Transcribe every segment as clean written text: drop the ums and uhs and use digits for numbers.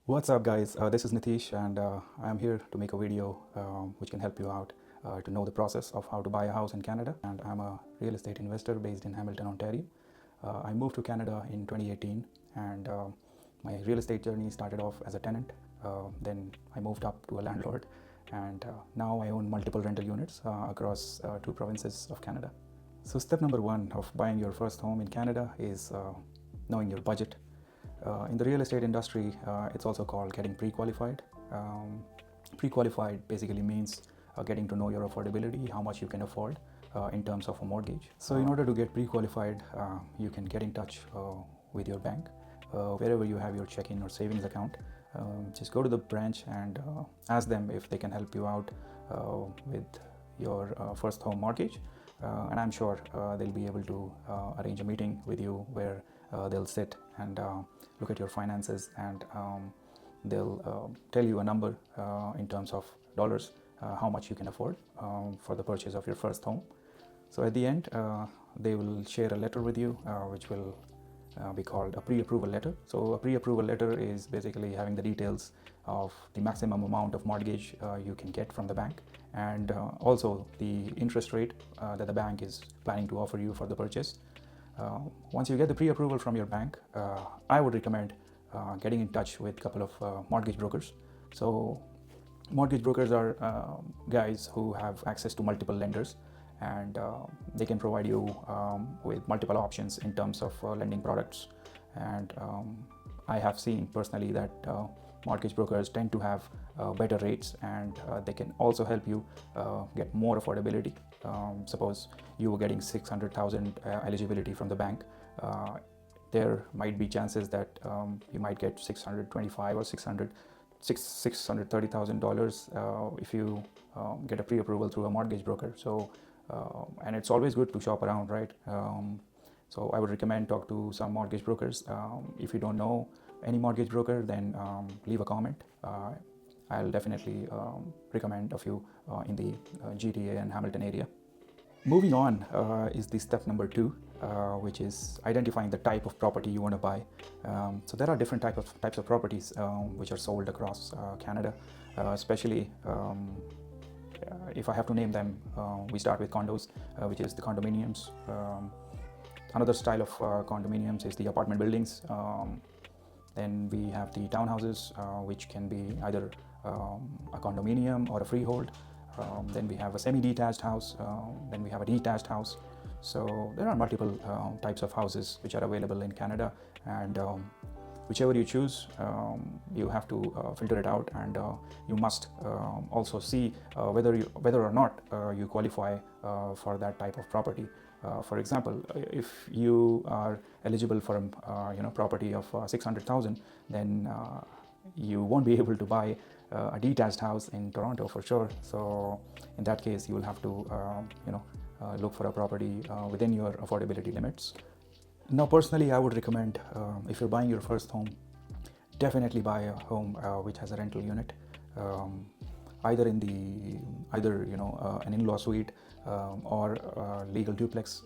What's up guys, this is Niteesh and I'm here to make a video which can help you out to know the process of how to buy a house in Canada. And I'm a real estate investor based in Hamilton, Ontario. I moved to Canada in 2018 and my real estate journey started off as a tenant. Then I moved up to a landlord and now I own multiple rental units across two provinces of Canada. So step number one of buying your first home in Canada is knowing your budget. In the real estate industry, it's also called getting pre-qualified. Pre-qualified basically means getting to know your affordability, how much you can afford in terms of a mortgage. So in order to get pre-qualified, you can get in touch with your bank. Wherever you have your checking or savings account, just go to the branch and ask them if they can help you out with your first home mortgage. And I'm sure they'll be able to arrange a meeting with you where they'll sit and look at your finances and they'll tell you a number in terms of dollars, how much you can afford for the purchase of your first home. So at the end, they will share a letter with you which will be called a pre-approval letter. So a pre-approval letter is basically having the details of the maximum amount of mortgage you can get from the bank and also the interest rate that the bank is planning to offer you for the purchase. Once you get the pre-approval from your bank, I would recommend getting in touch with a couple of mortgage brokers. So mortgage brokers are guys who have access to multiple lenders and they can provide you with multiple options in terms of lending products. And I have seen personally that mortgage brokers tend to have better rates and they can also help you get more affordability. Suppose you were getting 600,000 eligibility from the bank, there might be chances that you might get 625 or $630,000 if you get a pre-approval through a mortgage broker. So and it's always good to shop around, right? So I would recommend talk to some mortgage brokers. If you don't know any mortgage broker, then leave a comment. I'll definitely recommend a few in the GTA and Hamilton area. Moving on is the step number two, which is identifying the type of property you want to buy. So there are different types of properties which are sold across Canada, especially if I have to name them, we start with condos, which is the condominiums. Another style of condominiums is the apartment buildings. Then we have the townhouses, which can be either a condominium or a freehold. Then we have a semi-detached house. Then we have a detached house. So there are multiple types of houses which are available in Canada, and whichever you choose, you have to filter it out, and you must also see whether or not you qualify for that type of property. For example, if you are eligible for a property of 600,000, then you won't be able to buy a detached house in Toronto for sure. So in that case, you will have to look for a property within your affordability limits. Now, personally, I would recommend if you're buying your first home, definitely buy a home which has a rental unit, either an in-law suite or legal duplex,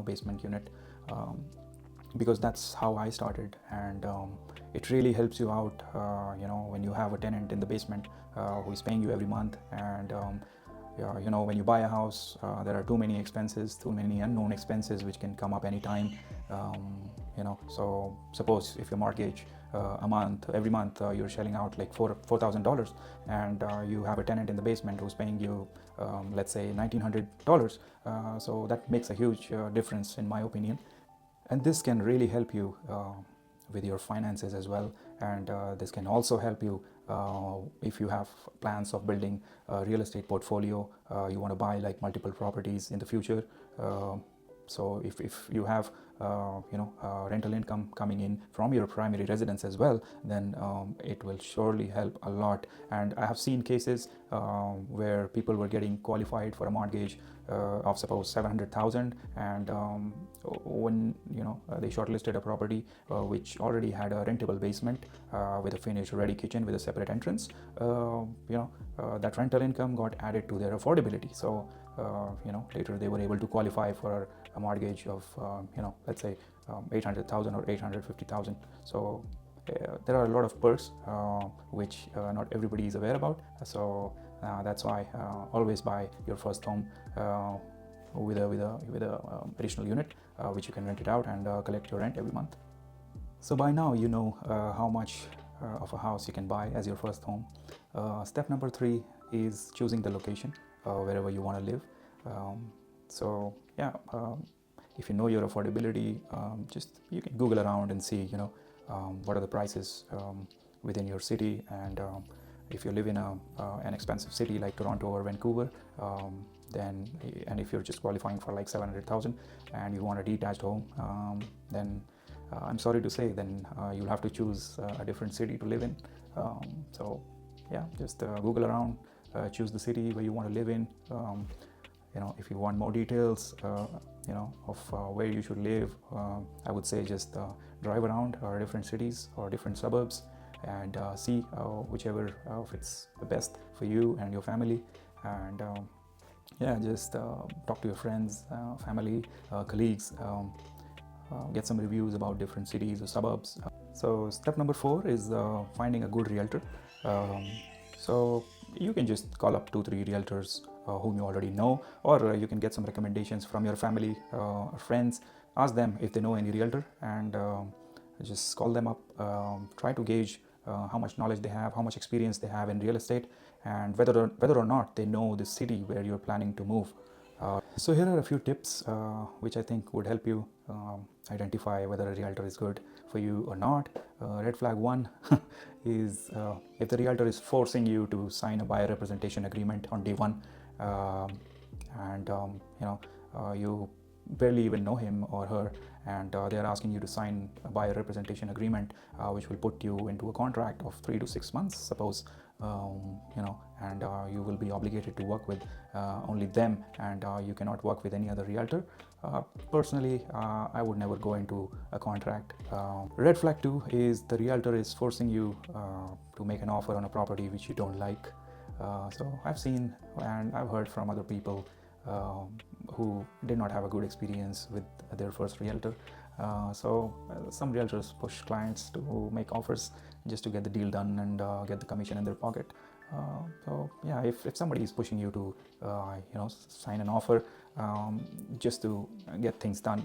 basement unit, because that's how I started, and it really helps you out, when you have a tenant in the basement who is paying you every month, and when you buy a house, there are too many expenses, too many unknown expenses which can come up anytime. So suppose if your mortgage every month you're shelling out like $4,000, and you have a tenant in the basement who's paying you let's say $1,900, so that makes a huge difference in my opinion, and this can really help you with your finances as well. And this can also help you if you have plans of building a real estate portfolio, you want to buy like multiple properties in the future. So if you have rental income coming in from your primary residence as well, then it will surely help a lot. And I have seen cases where people were getting qualified for a mortgage of suppose 700,000, and when they shortlisted a property which already had a rentable basement with a finished ready kitchen with a separate entrance, that rental income got added to their affordability. So later they were able to qualify for a mortgage of let's say 800,000 or 850,000. So there are a lot of perks which not everybody is aware about. So that's why always buy your first home with a additional unit which you can rent it out and collect your rent every month. So by now you know how much of a house you can buy as your first home. Step number 3 is choosing the location wherever you want to live. So yeah, if you know your affordability, just you can Google around and see, what are the prices within your city, and if you live in an expensive city like Toronto or Vancouver, then, and if you're just qualifying for like 700,000 and you want a detached home, then I'm sorry to say, then you'll have to choose a different city to live in. So yeah, just Google around, choose the city where you want to live in. If you want more details, of where you should live, I would say just drive around different cities or different suburbs and see whichever fits the best for you and your family. And yeah, just talk to your friends, family, colleagues, get some reviews about different cities or suburbs. So step number 4 is finding a good realtor. So you can just call up 2-3 realtors whom you already know, or you can get some recommendations from your family or friends. Ask them if they know any realtor, and just call them up. Try to gauge how much knowledge they have, how much experience they have in real estate, and whether or not they know the city where you're planning to move. So here are a few tips which I think would help you identify whether a realtor is good for you or not. Red flag 1 is if the realtor is forcing you to sign a buyer representation agreement on day 1, and you barely even know him or her, and they are asking you to sign a buyer representation agreement which will put you into a contract of 3 to 6 months, suppose, and you will be obligated to work with only them, and you cannot work with any other realtor. Personally, I would never go into a contract. Red flag 2 is the realtor is forcing you to make an offer on a property which you don't like. So I've seen and I've heard from other people who did not have a good experience with their first realtor. So some realtors push clients to make offers just to get the deal done and get the commission in their pocket. So yeah, if somebody is pushing you to sign an offer just to get things done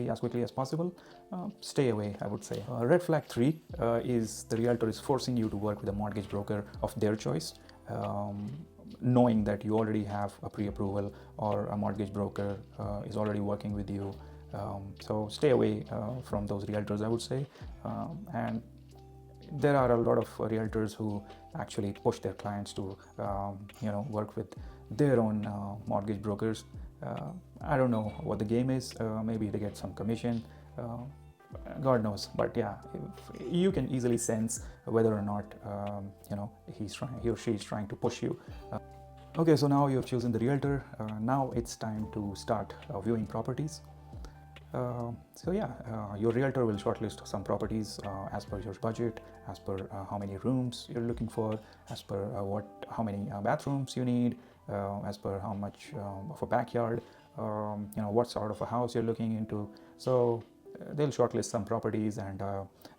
as quickly as possible, stay away, I would say. Red flag 3 is the realtor is forcing you to work with a mortgage broker of their choice, knowing that you already have a pre-approval or a mortgage broker is already working with you. So stay away from those realtors, I would say. And there are a lot of realtors who actually push their clients to work with their own mortgage brokers. I don't know what the game is. Maybe they get some commission. God knows, but yeah, you can easily sense whether or not he or she is trying to push you. Okay, so now you've chosen the realtor. Now it's time to start viewing properties. So yeah, your realtor will shortlist some properties as per your budget, as per how many rooms you're looking for, as per how many bathrooms you need, as per how much of a backyard, what sort of a house you're looking into. So they'll shortlist some properties, and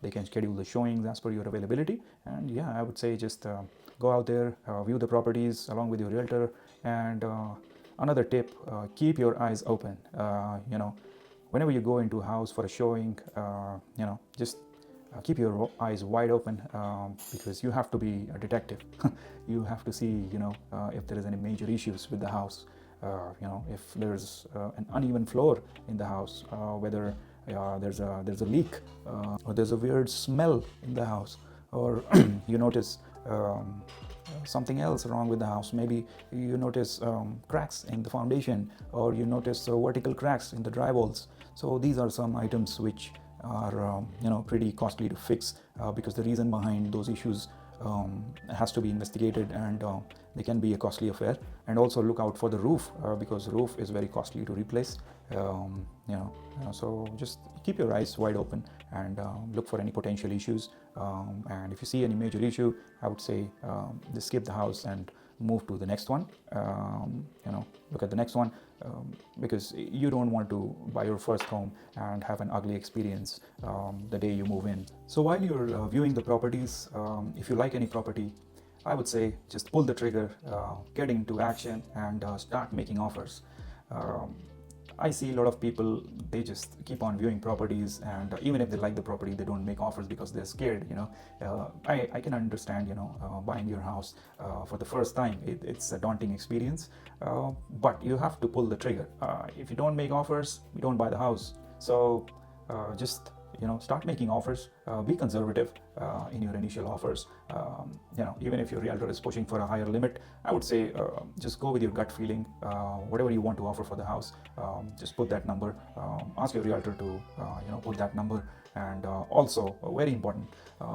they can schedule the showings as per your availability. And yeah, I would say just go out there, view the properties along with your realtor. And another tip, keep your eyes open. Whenever you go into a house for a showing, just keep your eyes wide open, because you have to be a detective. You have to see, if there is any major issues with the house, if there's an uneven floor in the house, whether there's a leak, or there's a weird smell in the house, or you notice something else wrong with the house. Maybe you notice cracks in the foundation, or you notice vertical cracks in the drywalls. So these are some items which are pretty costly to fix, because the reason behind those issues has to be investigated, and they can be a costly affair. And also look out for the roof, because roof is very costly to replace. So just keep your eyes wide open and look for any potential issues. And if you see any major issue, I would say just skip the house and move to the next one. Look at the next one. because you don't want to buy your first home and have an ugly experience the day you move in. So while you're viewing the properties, if you like any property, I would say just pull the trigger, get into action, and start making offers. Um, I see a lot of people, they just keep on viewing properties, and even if they like the property, they don't make offers because they're scared. I can understand, buying your house for the first time, it's a daunting experience, but you have to pull the trigger. If you don't make offers, you don't buy the house. So just start making offers. Be conservative in your initial offers. Even if your realtor is pushing for a higher limit, I would say just go with your gut feeling. Whatever you want to offer for the house, just put that number. Ask your realtor to put that number. And also, very important,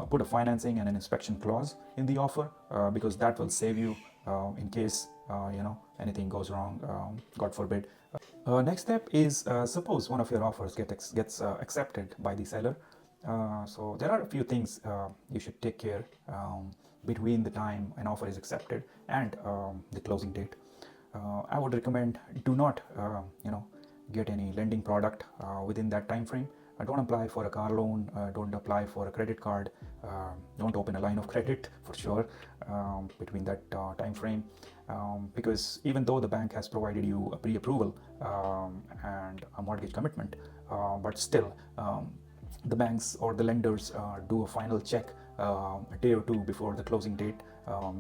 put a financing and an inspection clause in the offer, because that will save you in case anything goes wrong, God forbid. Next step is, suppose one of your offers gets accepted by the seller. So there are a few things you should take care between the time an offer is accepted and the closing date. I would recommend, do not get any lending product within that time frame. Don't apply for a car loan, don't apply for a credit card, don't open a line of credit for sure between that time frame, because even though the bank has provided you a pre-approval and a mortgage commitment, but still the banks or the lenders do a final check a day or two before the closing date.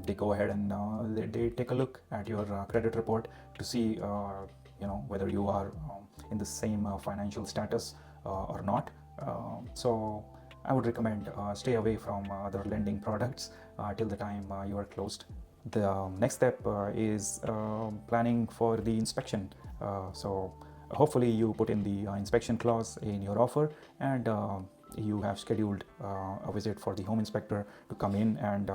They go ahead and they take a look at your credit report to see whether you are in the same financial status or not. So I would recommend stay away from other lending products till the time you are closed. The next step is planning for the inspection. So hopefully you put in the inspection clause in your offer, and you have scheduled a visit for the home inspector to come in and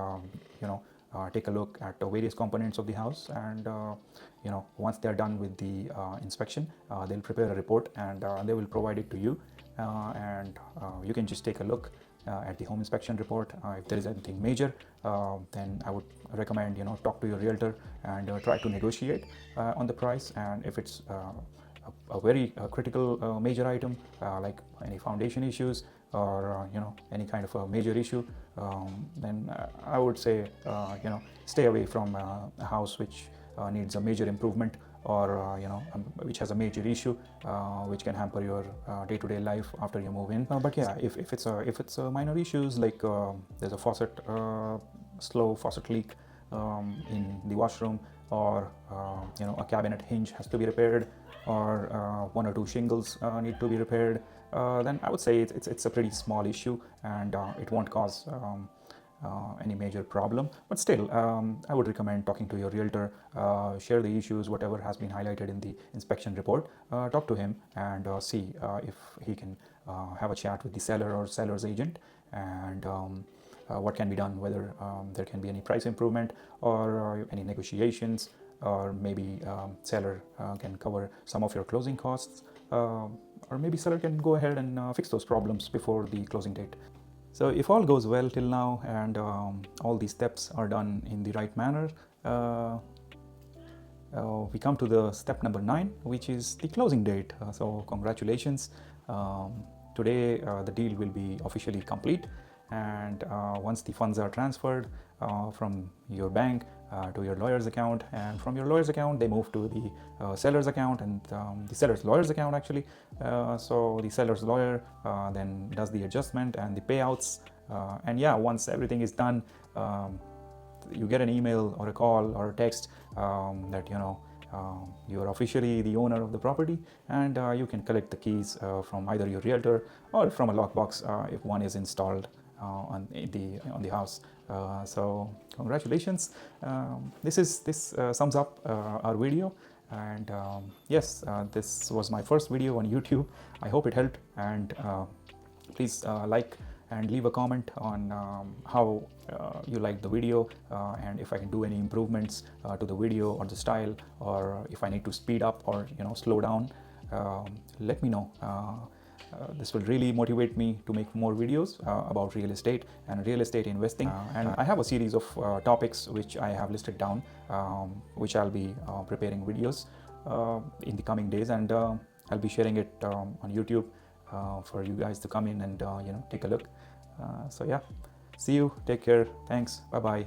take a look at the various components of the house. And once they're done with the inspection, they'll prepare a report and they will provide it to you, and you can just take a look at the home inspection report. If there is anything major, then I would recommend talk to your realtor and try to negotiate on the price. And if it's a very critical major item, like any foundation issues or any kind of a major issue, then I would say stay away from a house which needs a major improvement, or which has a major issue which can hamper your day-to-day life after you move in. But yeah, if it's minor issues, like there's a slow faucet leak in the washroom, or a cabinet hinge has to be repaired, or one or two shingles need to be repaired, then I would say it's a pretty small issue, and it won't cause any major problem. But still, I would recommend talking to your realtor, share the issues, whatever has been highlighted in the inspection report. Talk to him and see if he can have a chat with the seller or seller's agent, and what can be done, whether there can be any price improvement or any negotiations, or maybe seller can cover some of your closing costs, or maybe seller can go ahead and fix those problems before the closing date. So if all goes well till now, and all these steps are done in the right manner, we come to the step number 9, which is the closing date. So congratulations. Today the deal will be officially complete, and once the funds are transferred from your bank to your lawyer's account, and from your lawyer's account they move to the seller's account, and the seller's lawyer's account actually. So the seller's lawyer then does the adjustment and the payouts, and yeah, once everything is done, you get an email or a call or a text that you are officially the owner of the property, and you can collect the keys from either your realtor or from a lockbox if one is installed on the house. So congratulations. This sums up our video, and yes, this was my first video on YouTube. I hope it helped, and please like and leave a comment on how you liked the video, and if I can do any improvements to the video or the style, or if I need to speed up or slow down, let me know. This will really motivate me to make more videos about real estate and real estate investing. And I have a series of topics which I have listed down, which I'll be preparing videos. in the coming days, and I'll be sharing it on YouTube for you guys to come in and take a look. So yeah, see you, take care, thanks, bye bye.